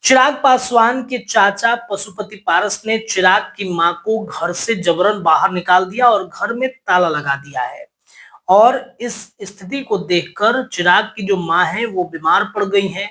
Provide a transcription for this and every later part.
चिराग पासवान के चाचा पशुपति पारस ने चिराग की मां को घर से जबरन बाहर निकाल दिया और घर में ताला लगा दिया है। और इस स्थिति को देखकर चिराग की जो मां है वो बीमार पड़ गई हैं।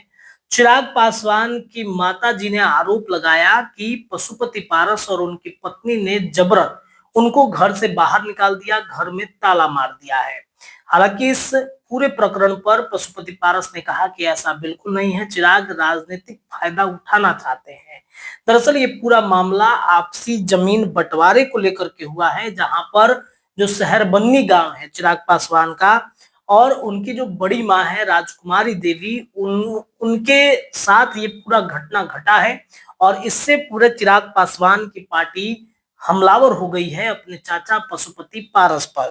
चिराग पासवान की माताजी ने आरोप लगाया कि पशुपति पारस और उनकी पत्नी ने जबरन उनको घर से बाहर निकाल दिया, घर में ताला मार दिया है। हालांकि इस पूरे प्रकरण पर पशुपति पारस ने कहा कि ऐसा बिल्कुल नहीं है, चिराग राजनीतिक फायदा उठाना चाहते हैं। दरअसल ये पूरा मामला आपसी जमीन बंटवारे को लेकर के हुआ है, जहां पर जो शहर बन्नी गांव है चिराग पासवान का और उनकी जो बड़ी मां है राजकुमारी देवी, उनके साथ ये पूरा घटना घटा है। और इससे पूरे चिराग पासवान की पार्टी हमलावर हो गई है अपने चाचा पशुपति पारस पर।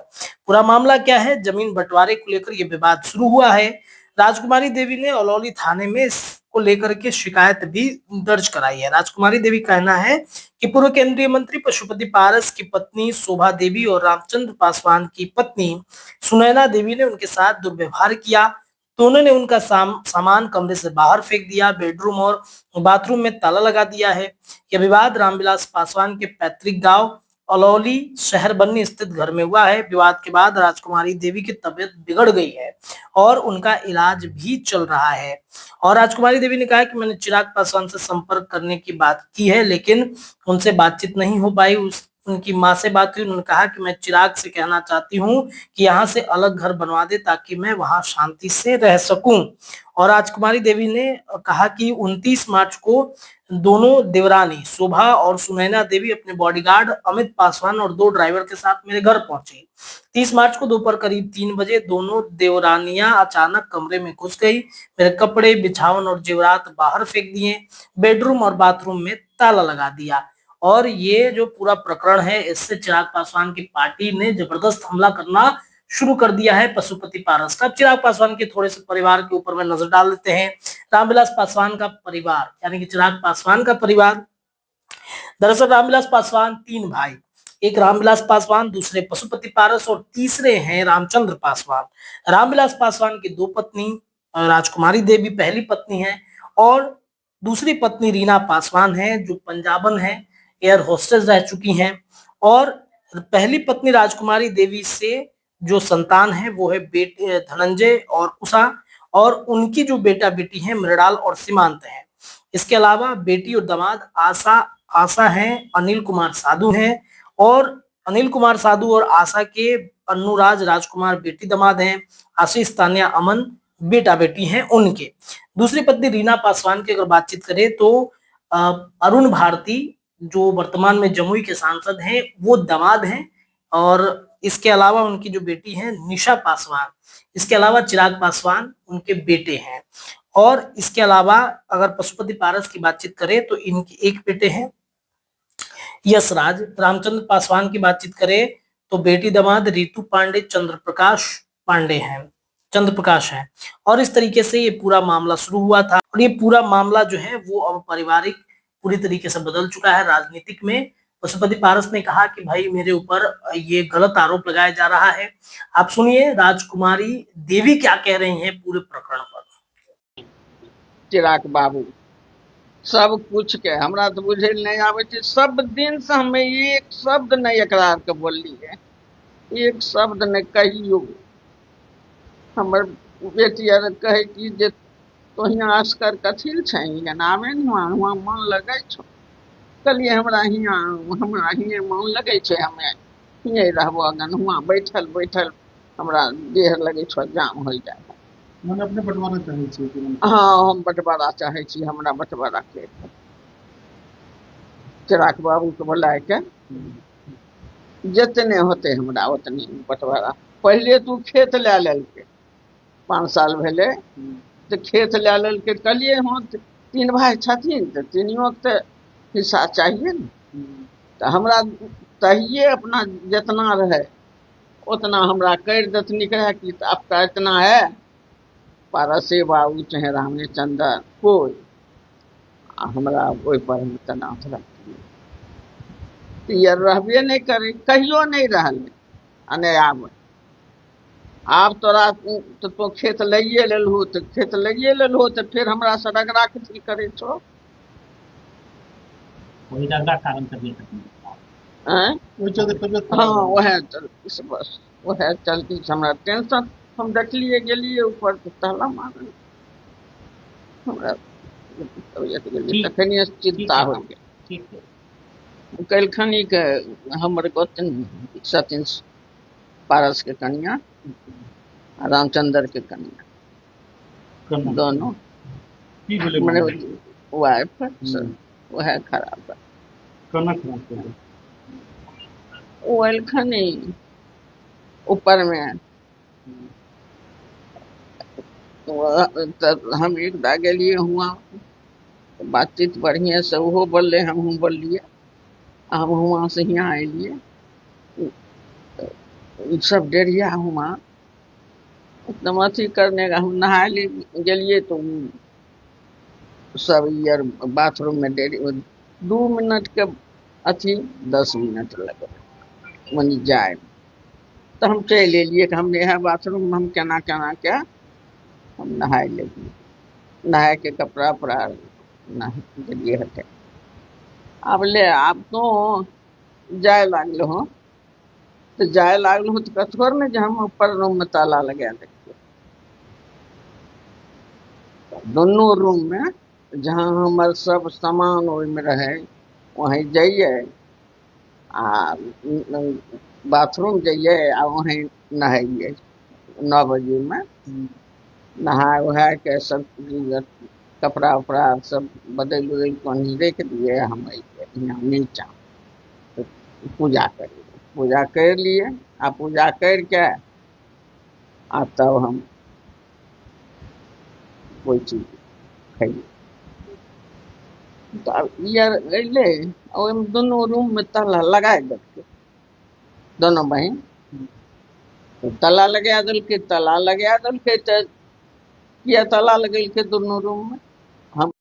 पूरा मामला क्या है, जमीन बंटवारे को लेकर यह विवाद शुरू हुआ है। राजकुमारी देवी ने अलौली थाने में इसको लेकर के शिकायत भी दर्ज कराई है। राजकुमारी देवी का कहना है कि पूर्व केंद्रीय मंत्री पशुपति पारस की पत्नी शोभा देवी और रामचंद्र पासवान की पत्नी सुनैना देवी ने उनके साथ दुर्व्यवहार किया। दोनों ने उनका सामान कमरे से बाहर फेंक दिया, बेडरूम और बाथरूम में ताला लगा दिया है। यह विवाद रामविलास पासवान के पैतृक गांव अलौली शहर बन्नी स्थित घर में हुआ है। विवाद के बाद राजकुमारी देवी की तबीयत बिगड़ गई है और उनका इलाज भी चल रहा है। और राजकुमारी देवी ने कहा कि मैंने चिराग पासवान से संपर्क करने की बात की है, लेकिन उनसे बातचीत नहीं हो पाई। उनकी माँ से बात हुई, उन्होंने कहा कि मैं चिराग से कहना चाहती हूँ कि यहाँ से अलग घर बनवा दे ताकि मैं वहां शांति से रह सकूं। और राजकुमारी देवी ने कहा कि 29 मार्च को दोनों देवरानी शोभा और सुनैना देवी अपने बॉडीगार्ड अमित पासवान और 2 ड्राइवर के साथ मेरे घर पहुंची। 30 मार्च को दोपहर करीब 3 बजे दोनों देवरानियां अचानक कमरे में घुस गई, मेरे कपड़े, बिछावन और जेवरात बाहर फेंक दिए, बेडरूम और बाथरूम में ताला लगा दिया। और ये जो पूरा प्रकरण है, इससे चिराग पासवान की पार्टी ने जबरदस्त हमला करना शुरू कर दिया है पशुपति पारस का। चिराग पासवान के थोड़े से परिवार के ऊपर में नजर डाल देते हैं। रामविलास पासवान का परिवार यानी कि चिराग पासवान का परिवार, दरअसल रामविलास पासवान 3 भाई, एक रामविलास पासवान, दूसरे पशुपति पारस और तीसरे हैं रामचंद्र पासवान। रामविलास पासवान की 2 पत्नी, राजकुमारी देवी पहली पत्नी है और दूसरी पत्नी रीना पासवान है जो पंजाबन है, एयर होस्टेस रह चुकी हैं। और पहली पत्नी राजकुमारी देवी से जो संतान है वो है बेटे धनंजय और उषा, और उनकी जो बेटा बेटी है मृणाल और सीमांत है। इसके अलावा बेटी और दामाद आशा आशा हैं, अनिल कुमार साधु हैं, और अनिल कुमार साधु और आशा के अनुराज राजकुमार बेटी दामाद हैं, आशीष तान्या अमन बेटा बेटी हैं उनके। दूसरी पत्नी रीना पासवान की अगर बातचीत करें तो अरुण भारती जो वर्तमान में जमुई के सांसद हैं वो दामाद हैं, और इसके अलावा उनकी जो बेटी है निशा पासवान, इसके अलावा चिराग पासवान उनके बेटे हैं। और इसके अलावा अगर पशुपति पारस की बातचीत करें तो इनके एक बेटे हैं यशराज। रामचंद्र पासवान की बातचीत करें तो बेटी दामाद रीतू पांडे चंद्र प्रकाश है। और इस तरीके से ये पूरा मामला शुरू हुआ था और ये पूरा मामला जो है वो अब पारिवारिक पूरी तरीके से बदल चुका है राजनीतिक में। पशुपति पारस ने कहा कि भाई मेरे ऊपर ये गलत आरोप लगाया जा रहा है। आप सुनिए राजकुमारी देवी क्या कह रही हैं पूरे प्रकरण पर। चिराग बाबू सब कुछ के हमरा तो बुझे नहीं आवे छै, सब दिन से हमें एक शब्द नहीं एकरार के बोलली है, एक शब्द नहीं कहियो। हमर बेटी आर कहे कि जे तो हियाँ असकर कथी छै, नामे हुआ मन लगे छो। कहलिए हमरा हियाँ मन लगे छै, हमें हियाँ रहबो, अगन हुआ बैठल बैठल हमरा देह लगे छो जाम हो जाए। अपने बंटवारा चाहे छी? हाँ हम बंटवारा चाहे छी, हमरा बंटवारा के चिराग बाबू के बुलाए के जितने होते हमरा उतने बंटवारा। पहले तू खेत ले लेलके 5 साल भेले तो खेत ले लेलके, कहलिए हाँ 3 भाई छथिन तो तीनियों के हिस्सा चाहिए न। तो हमरा तहिए अपना जितना रहे उतना हमरा कर देतनी कहे कि आपका इतना है, पारसे बाबू चाहे रामचंद्र कोई हमरा ओहि पर हम तनाव रखिए ये रहबे नहीं करे, कहियो नहीं रहल। अने आब तोरा तो खेत लइए लेलहो तो खेत लइए लेलहो तो फिर हमरा से रगड़ा कथी करे छो। वही ज्यादा कारण तबियत हैं? वही चलते तबियत हाँ खराब हो गई। वह चलती से बस वह चलती से हमरा टेंशन हम देखलिए गेलिए ऊपर तो ताला मारल हमरा तबियत गेली ठीक तखनिए ठीक चिंता है हो हाँ, गेल ठीक है कैलखनी के हमर गोतनी छथिन पारस के कन्या आ रामचंद्र के कन्या करना दोनों की बोले मने मामला? वाइफ वह खराब बा। करना खराब कर दे। वो एलखनी ऊपर में तब हम एक दा गेलिए हुआ बातचीत बढ़िया से वो बोले हम बोलिए हम वहाँ से यहाँ अलिए सब डेरिया हुआ एकदम अथी करने का हम नहा ले गेलिए तो सब यार बाथरूम में डेरी 2 मिनट के अथी 10 मिनट लगे मनी जाए तो हम चल एलिए कि हमने यहाँ बाथरूम में हम केना केना के हम नहाए लेलिए नहा के कपड़ा उपड़ा गेलिए हटे आब तो जाए लागल हो तो जाए लागल हो तो कथोर में जो हम ऊपर रूम में ताला लगा देखिए दोनों रूम में जहाँ हमार सब सामान ओहिमे रहे वहीं जाइए आ बाथरूम जाइए आ वहीं नहाइए 9 बजे में नहा वहा के सब कपड़ा उपड़ा सब बदल उदल कहीं रख दिए हम यहाँ नीचा तो पूजा करिए पूजा कर लिए आ पूजा करके आ तब हम कोई चीज खाइए तो अब यार अले ओहिमे दोनों रूम में ताला लगा देलकै दोनों बहन तो ताला लगा देलकै तो किया ताला लगेलकै दोनों रूम में हम